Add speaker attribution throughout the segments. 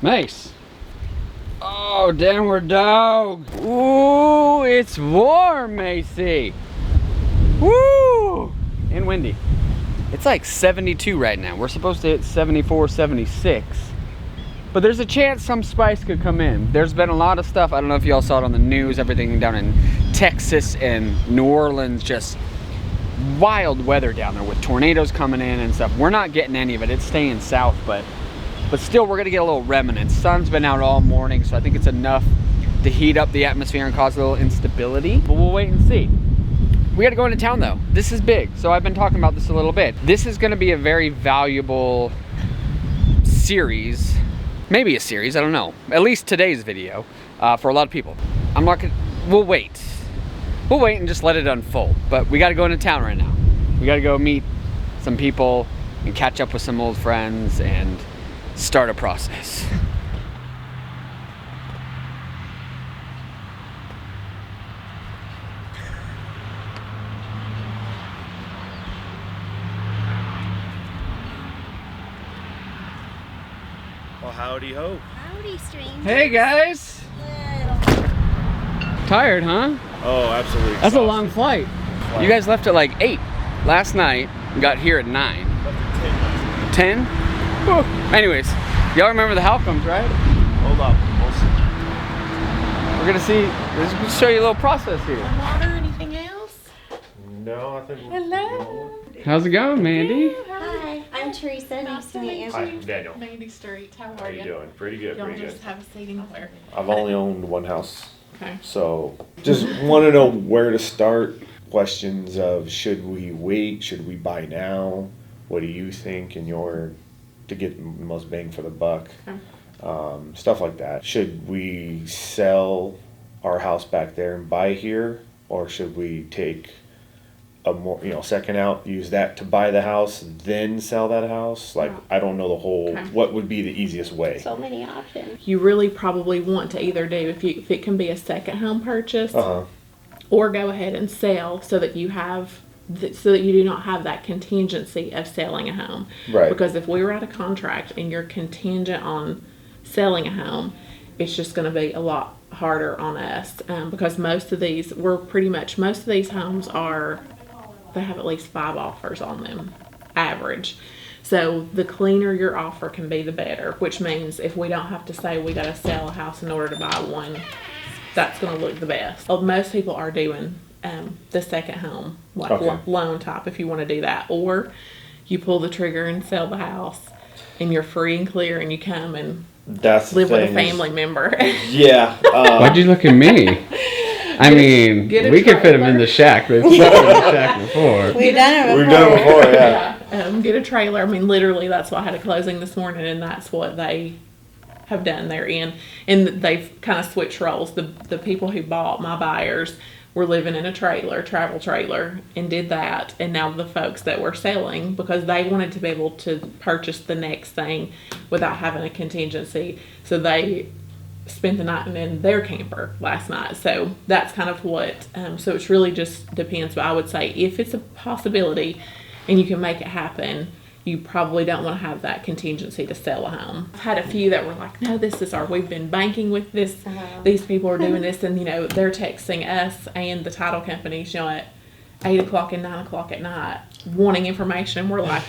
Speaker 1: Mace. Oh, downward dog. Ooh, it's warm, Macy. Woo! And windy. It's like 72 right now. We're supposed to hit 74, 76. But there's a chance some spice could come in. There's been a lot of stuff. I don't know if y'all saw it on the news. Everything down in Texas and New Orleans, just wild weather down there with tornadoes coming in and stuff. We're not getting any of it. It's staying south, but still we're gonna get a little remnant. Sun's been out all morning, so I think it's enough to heat up the atmosphere and cause a little instability, but we'll wait and see. We gotta go into town though. This is big, so I've been talking about this a little bit. This is gonna be a very valuable series, maybe a series, I don't know. At least today's video, for a lot of people. I'm not gonna, we'll wait. We'll wait and just let it unfold, but we gotta go into town right now. We gotta go meet some people and catch up with some old friends and start a process.
Speaker 2: Well, howdy ho.
Speaker 3: Howdy, stranger.
Speaker 1: Hey guys! Tired, huh?
Speaker 2: Oh, absolutely.
Speaker 1: That's
Speaker 2: exhausted.
Speaker 1: a long flight. You guys left at like 8 last night and got here at 9.
Speaker 2: Left at
Speaker 1: 10? Whew. Anyways, y'all remember the Halcombs, right?
Speaker 2: 10. Hold up.
Speaker 1: We're gonna see, let's show you a little process here.
Speaker 3: Water, anything else?
Speaker 2: No, I think.
Speaker 3: Hello.
Speaker 1: How's it going, Mandy?
Speaker 3: Hi, I'm Teresa. Nice to meet you.
Speaker 2: Hi, I'm Daniel.
Speaker 4: Mandy Street. How
Speaker 2: How
Speaker 4: are
Speaker 2: you
Speaker 4: you?
Speaker 2: doing? Pretty good.
Speaker 4: Y'all
Speaker 2: Pretty good.
Speaker 4: just have a seat anywhere.
Speaker 2: I've only owned one house,
Speaker 4: Okay.
Speaker 2: so just want to know where to start. Questions of should we wait? Should we buy now? What do you think in your to get the most bang for the buck?
Speaker 4: Okay.
Speaker 2: Stuff like that. Should we sell our house back there and buy here, or should we take a more second out, use that to buy the house, then sell that house? Like, I don't know the whole.
Speaker 4: Okay.
Speaker 2: What would be the easiest way?
Speaker 3: So many options.
Speaker 4: You really probably want to either do if it can be a second home purchase, or go ahead and sell so that you have so that you do not have that contingency of selling a home.
Speaker 2: Right.
Speaker 4: Because if we were out of contract and you're contingent on selling a home, it's just going to be a lot harder on us, because most of these homes they have at least 5 offers on them, average. So the cleaner your offer can be, the better, which means if we don't have to say we got to sell a house in order to buy one, that's going to look the best. Well, most people are doing the second home, like loan type, if you want to do that. Or you pull the trigger and sell the house, and you're free and clear, and you come and live with a family member.
Speaker 2: Yeah.
Speaker 1: Why'd you look at me? I mean, we could fit them in the shack, but we've slept in the shack before.
Speaker 3: We've done it before.
Speaker 2: We've done it before, yeah.
Speaker 4: Get a trailer. I mean, literally, that's why I had a closing this morning, and that's what they have done. They're in, and they've kind of switched roles. The people who bought, my buyers, were living in a travel trailer, and did that. And now the folks that were selling, because they wanted to be able to purchase the next thing without having a contingency, so they spent the night in their camper last night. So that's kind of what, so it's really just depends. But I would say if it's a possibility and you can make it happen, you probably don't want to have that contingency to sell a home. I've had a few that were like, no, we've been banking with this. These people are doing this, and they're texting us and the title companies, at 8 o'clock and 9 o'clock at night wanting information. And we're like,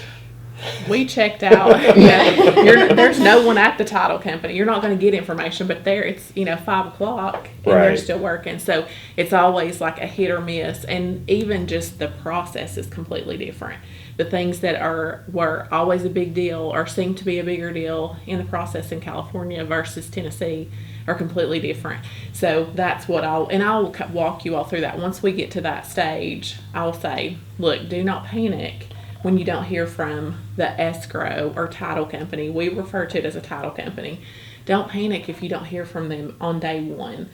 Speaker 4: we checked out. There's no one at the title company. You're not going to get information, but it's 5 o'clock and they're still working. So it's always like a hit or miss, and even just the process is completely different. The things that were always a big deal or seem to be a bigger deal in the process in California versus Tennessee are completely different. So that's what I'll walk you all through that. Once we get to that stage, I'll say, look, do not panic when you don't hear from the escrow or title company. We refer to it as a title company. Don't panic if you don't hear from them on day one,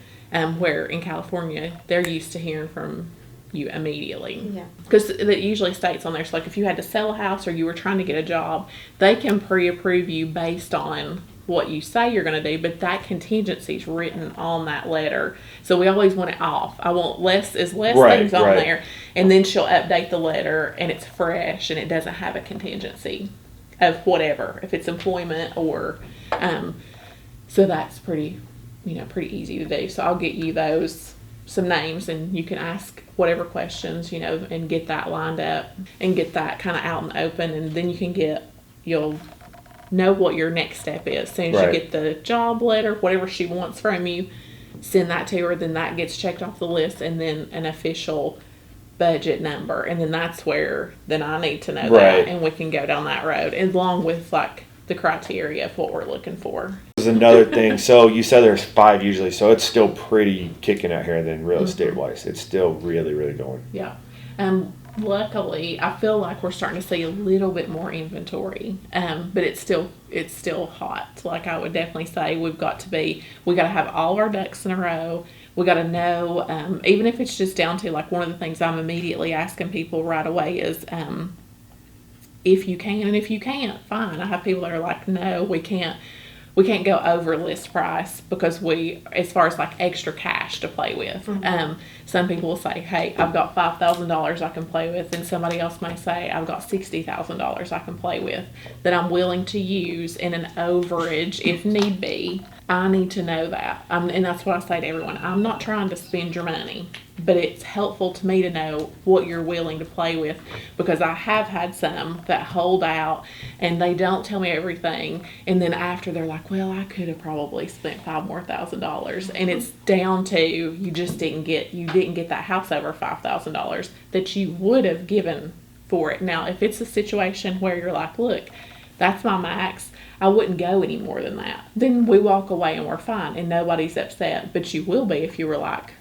Speaker 4: where in California, they're used to hearing from you immediately. Yeah. Because it usually states on there, so like if you had to sell a house or you were trying to get a job, they can pre-approve you based on what you say you're going to do, but that contingency is written on that letter. So we always want it off. I want less things on there. And then she'll update the letter and it's fresh and it doesn't have a contingency of whatever, if it's employment or So that's pretty easy to do. So I'll get you some names, and you can ask whatever questions, and get that lined up and get that kind of out in the open, and then you'll know what your next step is. As soon as you get the job letter, whatever she wants from you, send that to her, then that gets checked off the list, and then an official budget number, and then that's where then I need to know that, and we can go down that road, along with like the criteria of what we're looking for.
Speaker 2: There's another thing. So you said there's 5 usually, so it's still pretty kicking out here then real estate wise. It's still really, really going.
Speaker 4: Yeah. Luckily, I feel like we're starting to see a little bit more inventory, but it's still hot. Like I would definitely say we got to have all our ducks in a row. We got to know, even if it's just down to like one of the things I'm immediately asking people right away is, if you can and if you can't, fine. I have people that are like, no, we can't go over list price because as far as like extra cash to play with. Some people will say, hey, I've got $5,000 I can play with, and somebody else may say, I've got $60,000 I can play with that I'm willing to use in an overage if need be. I need to know that. And that's what I say to everyone. I'm not trying to spend your money, but it's helpful to me to know what you're willing to play with, because I have had some that hold out and they don't tell me everything, and then after they're like, well, I could have probably spent $5,000 more, and it's down to you didn't get that house over $5,000 that you would have given for it. Now, if it's a situation where you're like, look, that's my max, I wouldn't go any more than that, then we walk away and we're fine and nobody's upset. But you will be if you were like,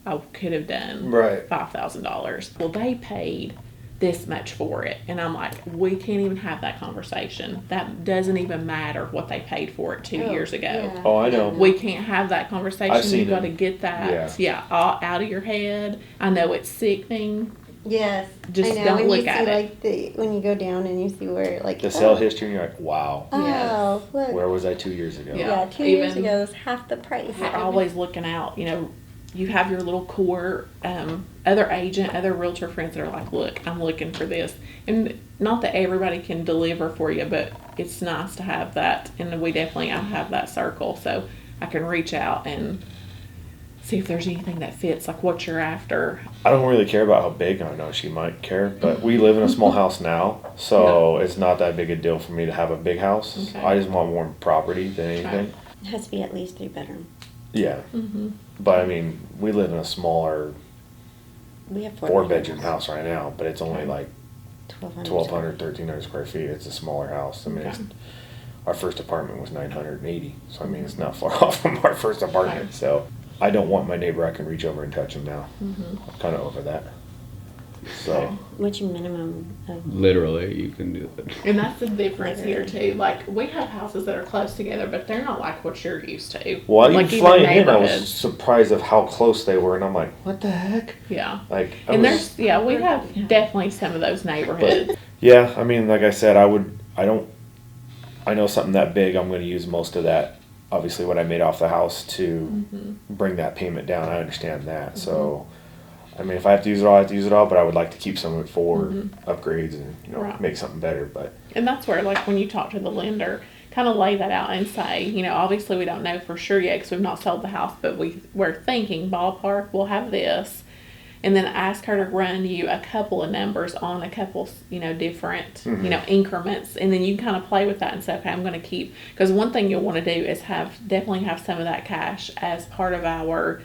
Speaker 4: I could have done $5,000. Well, they paid this much for it, and I'm like, we can't even have that conversation. That doesn't even matter what they paid for it 2 years ago.
Speaker 3: Yeah.
Speaker 2: Oh, I know.
Speaker 4: We can't have that conversation. You got to get that all out of your head. I know it's sickening.
Speaker 3: Yes,
Speaker 4: Just
Speaker 3: I know.
Speaker 4: don't
Speaker 3: when
Speaker 4: look
Speaker 3: you
Speaker 4: at
Speaker 3: see,
Speaker 4: it.
Speaker 3: when you go down and you see where like
Speaker 2: The sale history, and you're like, wow.
Speaker 3: Oh, look.
Speaker 2: Where was I 2 years ago?
Speaker 3: Yeah, 2 years ago was half the price.
Speaker 4: We're always looking out. You have your little core other agent, other realtor friends that are like, look, I'm looking for this. And not that everybody can deliver for you, but it's nice to have that. And I have that circle, so I can reach out and see if there's anything that fits, like what you're after.
Speaker 2: I don't really care about how big. I know she might care, but we live in a small house now, so it's not that big a deal for me to have a big house.
Speaker 4: Okay.
Speaker 2: I just want more property than anything.
Speaker 3: It has to be at least 3 bedroom.
Speaker 2: Yeah. But I mean, we live in a smaller
Speaker 3: We have
Speaker 2: 4-bedroom house right now, but it's only like
Speaker 3: 1,200.
Speaker 2: 1,300 square feet. It's a smaller house. I mean, our first apartment was 980, so I mean, it's not far off from our first apartment.
Speaker 4: Right.
Speaker 2: So I don't want my neighbor I can reach over and touch him now. I'm kind of over that. So
Speaker 3: What's your minimum of?
Speaker 1: Literally, you can do it.
Speaker 4: And that's the difference here too. Like, we have houses that are close together, but they're not like what you're used to.
Speaker 2: well,
Speaker 4: like
Speaker 2: even flying in, I was
Speaker 4: neighborhoods.
Speaker 2: surprised of how close they were, and I'm like, what the heck?
Speaker 4: Yeah.
Speaker 2: Like,
Speaker 4: And we have definitely some of those neighborhoods.
Speaker 2: yeah. I mean, like I said, I know something that big, I'm going to use most of that. Obviously, what I made off the house to bring that payment down. I understand that. So, I mean, if I have to use it all, I have to use it all. But I would like to keep some of it for upgrades and
Speaker 4: Right.
Speaker 2: make something better. But
Speaker 4: And that's where, like, when you talk to the lender, kind of lay that out and say, obviously we don't know for sure yet because we've not sold the house, but we're thinking ballpark, we'll have this. And then ask her to run you a couple of numbers on a couple, different, increments. And then you kind of play with that and say, okay, I'm going to keep, because one thing you'll want to do is definitely have some of that cash as part of our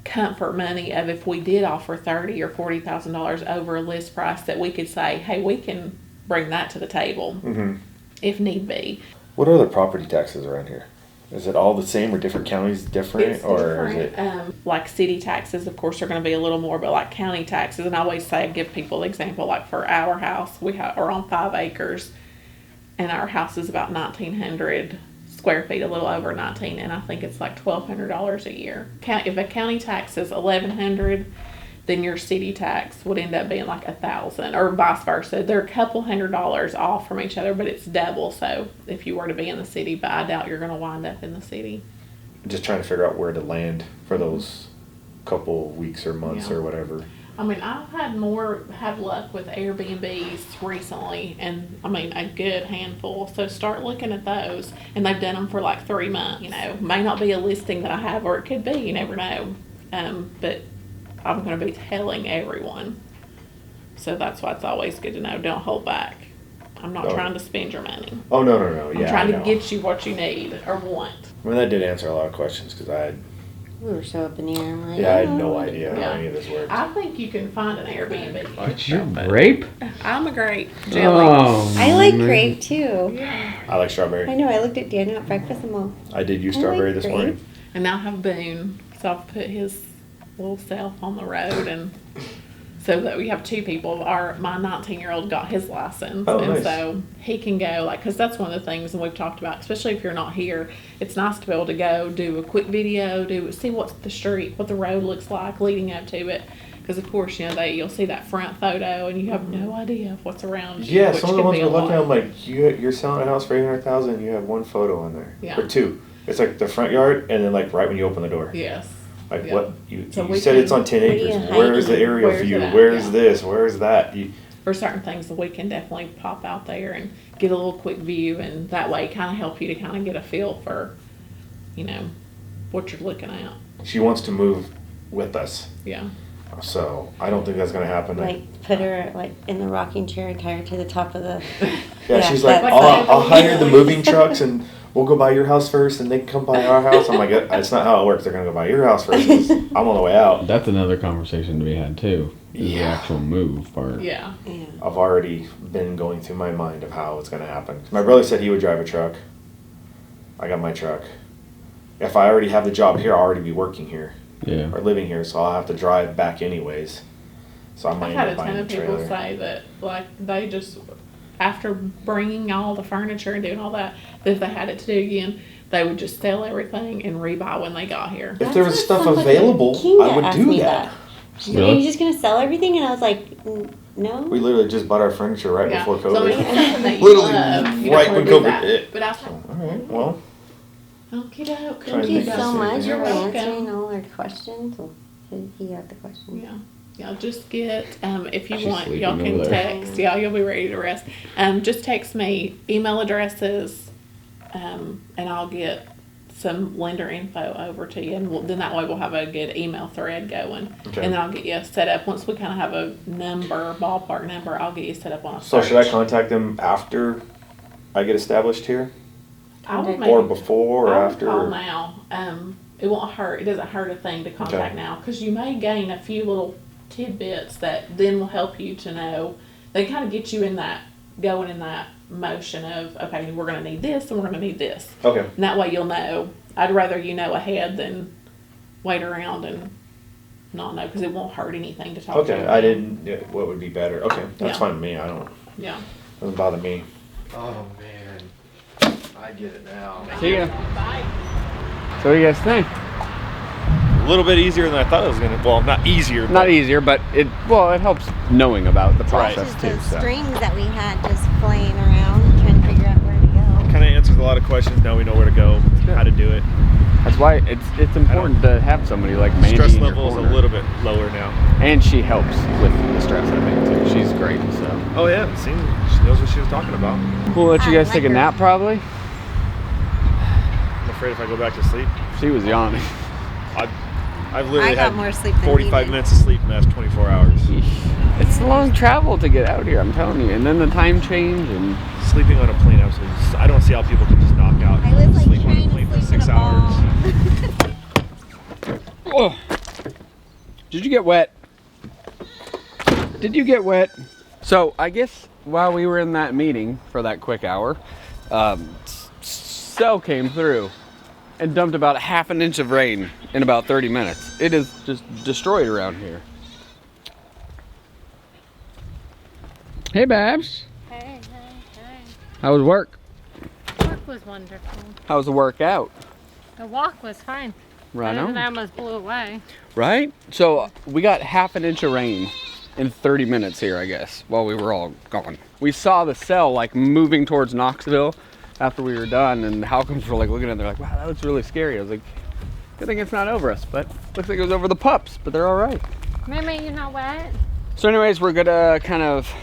Speaker 4: comfort money of if we did offer $30,000 or $40,000 over a list price, that we could say, hey, we can bring that to the table if need be.
Speaker 2: what are the property taxes around here? Is it all the same, or different counties different,
Speaker 4: It's
Speaker 2: or
Speaker 4: different.
Speaker 2: is it?
Speaker 4: Like city taxes, of course, are going to be a little more, but like county taxes, and I always say, give people the example, like for our house, are on 5 acres, and our house is about 1,900 square feet, a little over 19, and I think it's like $1,200 a year. If a county tax is $1,100, then your city tax would end up being like $1,000, or vice versa. They're a couple $100 off from each other, but it's double. So if you were to be in the city, but I doubt you're going to wind up in the city.
Speaker 2: Just trying to figure out where to land for those couple weeks or months
Speaker 4: Yeah.
Speaker 2: or whatever.
Speaker 4: I mean, I've had luck with Airbnbs recently, and I mean, a good handful. So start looking at those, and they've done them for like 3 months. You know, may not be a listing that I have, or it could be. You never know. But I'm going to be telling everyone. So that's why it's always good to know. Don't hold back. I'm not trying to spend your money.
Speaker 2: Oh, no. Yeah,
Speaker 4: I'm trying to get you what you need or want.
Speaker 2: I mean, that did answer a lot of questions because
Speaker 3: We were so up in the air. I'm like,
Speaker 2: I had
Speaker 3: oh.
Speaker 2: no idea how
Speaker 4: Yeah.
Speaker 2: any of this worked.
Speaker 4: I think you can find an Airbnb.
Speaker 1: Did you grape?
Speaker 4: I'm a grape. Jelly.
Speaker 1: Oh,
Speaker 3: I like
Speaker 1: man.
Speaker 3: grape too.
Speaker 4: Yeah.
Speaker 2: I like strawberry.
Speaker 3: I know. I looked at Daniel at breakfast and all.
Speaker 2: I did use
Speaker 3: I like
Speaker 2: strawberry this
Speaker 3: grape.
Speaker 2: morning.
Speaker 4: And now I have Boone, so I've put his little self on the road, and so that we have 2 people. My 19-year-old got his license,
Speaker 2: Oh,
Speaker 4: and
Speaker 2: nice.
Speaker 4: so he can go, like, because that's one of the things, and we've talked about, especially if you're not here, it's nice to be able to go do a quick video, see what's the street, what the road looks like leading up to it. Because of course, you know, you'll see that front photo, and you have no idea of what's around you.
Speaker 2: Yeah,
Speaker 4: which
Speaker 2: some of the
Speaker 4: could
Speaker 2: ones
Speaker 4: be
Speaker 2: we're
Speaker 4: a
Speaker 2: looking at,
Speaker 4: lot.
Speaker 2: I'm like, you're selling a house for $800,000. You have 1 photo on there,
Speaker 4: Yeah.
Speaker 2: or 2. It's like the front yard, and then like right when you open the door.
Speaker 4: Yes.
Speaker 2: Like
Speaker 4: Yeah.
Speaker 2: what you
Speaker 4: So
Speaker 2: you
Speaker 4: we
Speaker 2: said it's
Speaker 4: can-
Speaker 2: on 10
Speaker 3: What are
Speaker 2: acres.
Speaker 3: you
Speaker 2: Where's the
Speaker 3: hiding?
Speaker 2: aerial
Speaker 4: Where's
Speaker 2: view?
Speaker 4: it at?
Speaker 2: Where's
Speaker 4: Yeah.
Speaker 2: this? Where's that?
Speaker 4: For certain things that we can definitely pop out there and get a little quick view, and that way kind of help you to kind of get a feel for, you know, what you're looking at.
Speaker 2: She wants to move with us,
Speaker 4: Yeah.
Speaker 2: so I don't think that's gonna happen.
Speaker 3: Like put her like in the rocking chair and tie her to the top of the.
Speaker 2: Yeah, she's like,
Speaker 3: that's
Speaker 2: I'll hire the moving trucks and we'll go by your house first, and they can come by our house. I'm like, that's not how it works. They're gonna go by your house first. 'Cause I'm on the way out.
Speaker 1: That's another conversation to be had too. Is the
Speaker 2: Yeah.
Speaker 1: actual move part.
Speaker 4: Yeah.
Speaker 3: Yeah.
Speaker 2: I've already been going through my mind of how it's gonna happen. My brother said he would drive a truck. I got my truck. If I already have the job here, I'll already be working here
Speaker 1: Yeah.
Speaker 2: or living here, so I'll have to drive back anyways. So I might
Speaker 4: I've had
Speaker 2: end
Speaker 4: a
Speaker 2: up
Speaker 4: ton
Speaker 2: buying a
Speaker 4: of people
Speaker 2: trailer.
Speaker 4: say that, like, they just, after bringing all the furniture and doing all that, that if they had it to do again, they would just sell everything and rebuy when they got here.
Speaker 2: If there was
Speaker 3: That's
Speaker 2: stuff
Speaker 3: what somebody
Speaker 2: available,
Speaker 3: Kinga
Speaker 2: I would
Speaker 3: asked
Speaker 2: do
Speaker 3: me
Speaker 2: that.
Speaker 3: She's
Speaker 1: Really?
Speaker 3: like, are you just gonna sell everything? And I was like, no.
Speaker 2: We literally just bought our furniture right
Speaker 4: Yeah.
Speaker 2: before
Speaker 4: So I mean,
Speaker 2: COVID.
Speaker 4: it's something that you
Speaker 2: Literally
Speaker 4: love. You
Speaker 2: right
Speaker 4: don't
Speaker 2: when
Speaker 4: wanna do
Speaker 2: COVID
Speaker 4: that.
Speaker 2: hit.
Speaker 4: But I was
Speaker 2: Alright, well,
Speaker 4: okie doke.
Speaker 2: Trying
Speaker 3: Thank
Speaker 2: to
Speaker 3: you
Speaker 2: think
Speaker 3: so
Speaker 2: of
Speaker 3: much
Speaker 2: something
Speaker 3: for
Speaker 2: else.
Speaker 3: answering all our questions. Well, he got the questions.
Speaker 4: Yeah. Yeah, just get, if you
Speaker 1: She's
Speaker 4: want, y'all
Speaker 1: sleeping
Speaker 4: can
Speaker 1: over there.
Speaker 4: text. Yeah, you'll be ready to rest. Just text me email addresses, and I'll get some lender info over to you. And then that way we'll have a good email thread going.
Speaker 2: Okay.
Speaker 4: And then I'll get you set up. Once we kind of have a number, ballpark number, I'll get you set up on a
Speaker 2: so
Speaker 4: search.
Speaker 2: should I contact them after I get established here?
Speaker 4: I would
Speaker 2: Or
Speaker 4: maybe-
Speaker 2: before or
Speaker 4: I would
Speaker 2: after?
Speaker 4: call
Speaker 2: or-
Speaker 4: now. It won't hurt. It doesn't hurt a thing to contact
Speaker 2: Okay.
Speaker 4: now, because you may gain a few little tidbits that then will help you to know. They kind of get you in that, going in that motion of, okay, we're going to need this and we're going to need this.
Speaker 2: Okay.
Speaker 4: And that way you'll know. I'd rather you know ahead than wait around and not know, because it won't hurt anything to talk to
Speaker 2: Okay,
Speaker 4: them.
Speaker 2: I didn't. Yeah, what would be better? Okay, that's
Speaker 4: Yeah.
Speaker 2: fine with me. I don't.
Speaker 4: Yeah.
Speaker 2: Doesn't bother me.
Speaker 5: Oh man, I get it now.
Speaker 1: See ya.
Speaker 4: Bye.
Speaker 1: So what do you guys think?
Speaker 2: A little bit easier than I thought it was gonna. Well, not easier.
Speaker 1: Not easier, but it helps knowing about the
Speaker 2: Right.
Speaker 1: process
Speaker 3: Just
Speaker 1: too.
Speaker 3: those
Speaker 1: So.
Speaker 3: strings that we had just flying around, trying to figure out where to go.
Speaker 2: Kind of answers a lot of questions. Now we know where to go,
Speaker 1: good.
Speaker 2: how to do it.
Speaker 1: That's why it's important to have somebody like Mandy
Speaker 2: Stress
Speaker 1: in your
Speaker 2: level is a
Speaker 1: corner.
Speaker 2: little bit lower now.
Speaker 1: And she helps with the stress, I think, too. She's great, so.
Speaker 2: Oh yeah, see, she knows what she was talking about.
Speaker 1: We'll let you
Speaker 3: I
Speaker 1: guys
Speaker 3: like
Speaker 1: take a
Speaker 3: her.
Speaker 1: nap, probably.
Speaker 2: I'm afraid if I go back to sleep,
Speaker 1: She was yawning.
Speaker 2: I've literally
Speaker 3: I got
Speaker 2: had
Speaker 3: more sleep than
Speaker 2: 45
Speaker 3: you
Speaker 2: minutes of sleep in the last 24 hours.
Speaker 1: It's a long travel to get out here, I'm telling you. And then the time change and
Speaker 2: Sleeping on a plane, I don't see how people can just knock out.
Speaker 3: I was like
Speaker 2: sleep on a
Speaker 3: trying
Speaker 2: plane
Speaker 3: to
Speaker 2: for
Speaker 3: sleep in
Speaker 2: 6
Speaker 3: a
Speaker 2: hours.
Speaker 3: ball.
Speaker 1: oh. Did you get wet? Did you get wet? So I guess while we were in that meeting for that quick hour, Cell came through and dumped about half an inch of rain in about 30 minutes. It is just destroyed around here. Hey Babs,
Speaker 6: Hey.
Speaker 1: how was work?
Speaker 6: Work was wonderful.
Speaker 1: How was the workout?
Speaker 6: The walk was fine.
Speaker 1: Right
Speaker 6: Other than I
Speaker 1: on.
Speaker 6: almost blew away.
Speaker 1: Right? So we got half an inch of rain in 30 minutes here, I guess, while we were all gone. We saw the cell like moving towards Knoxville after we were done, and the Halcombs were like looking at it, they're like, wow, that looks really scary. I was like, good thing it's not over us, but looks like it was over the pups, but they're all right.
Speaker 6: Mary, you're not wet?
Speaker 1: So anyways, we're gonna kind of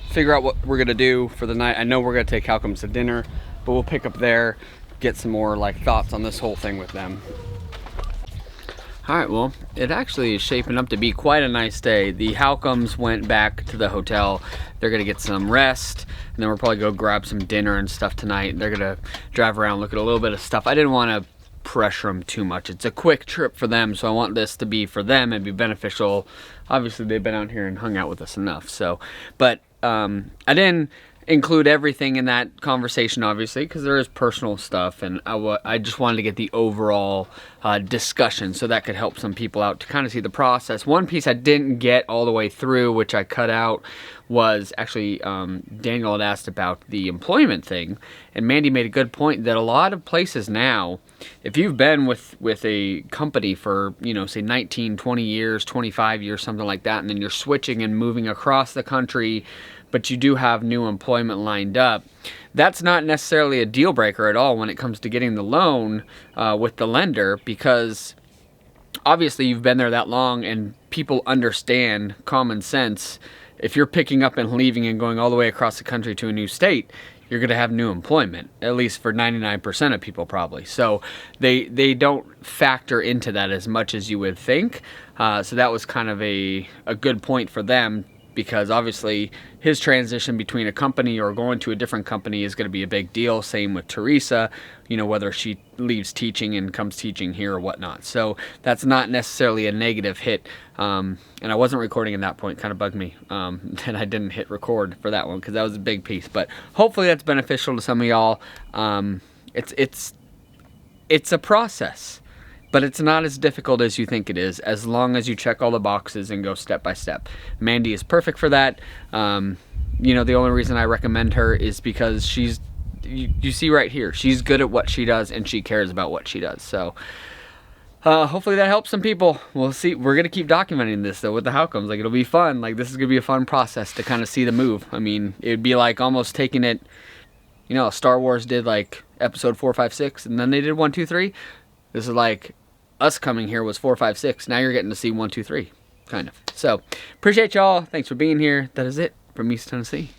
Speaker 1: figure out what we're gonna do for the night. I know we're gonna take Halcombs to dinner, but we'll pick up there, get some more like thoughts on this whole thing with them. All right, well, it actually is shaping up to be quite a nice day. The Halcombs went back to the hotel. They're gonna get some rest, and then we'll probably go grab some dinner and stuff tonight. They're gonna drive around, look at a little bit of stuff. I didn't want to pressure them too much. It's a quick trip for them, so I want this to be for them and be beneficial. Obviously, they've been out here and hung out with us enough, so. But I didn't include everything in that conversation, obviously, because there is personal stuff, and I just wanted to get the overall discussion, so that could help some people out to kind of see the process. One piece I didn't get all the way through, which I cut out, was actually Daniel had asked about the employment thing, and Mandy made a good point that a lot of places now, if you've been with a company for, you know, say 19, 20 years, 25 years, something like that, and then you're switching and moving across the country, but you do have new employment lined up, that's not necessarily a deal breaker at all when it comes to getting the loan with the lender, because obviously you've been there that long and people understand common sense. If you're picking up and leaving and going all the way across the country to a new state, you're going to have new employment, at least for 99% of people probably. So they don't factor into that as much as you would think. So that was kind of a good point for them, because obviously his transition between a company or going to a different company is going to be a big deal. Same with Teresa, you know, whether she leaves teaching and comes teaching here or whatnot. So that's not necessarily a negative hit. And I wasn't recording at that point, kind of bugged me that I didn't hit record for that one, because that was a big piece. But hopefully that's beneficial to some of y'all. It's a process. But it's not as difficult as you think it is, as long as you check all the boxes and go step by step. Mandy is perfect for that. You know, the only reason I recommend her is because she's, you see right here, she's good at what she does and she cares about what she does. So hopefully that helps some people. We'll see. We're going to keep documenting this though with the Halcombs. Like, it'll be fun. Like, this is going to be a fun process to kind of see the move. I mean, it would be like almost taking it, you know, Star Wars did like episode 4, 5, 6, and then they did 1, 2, 3. This is like us coming here was 4, 5, 6. Now you're getting to see 1, 2, 3, kind of. So appreciate y'all. Thanks for being here. That is it from East Tennessee.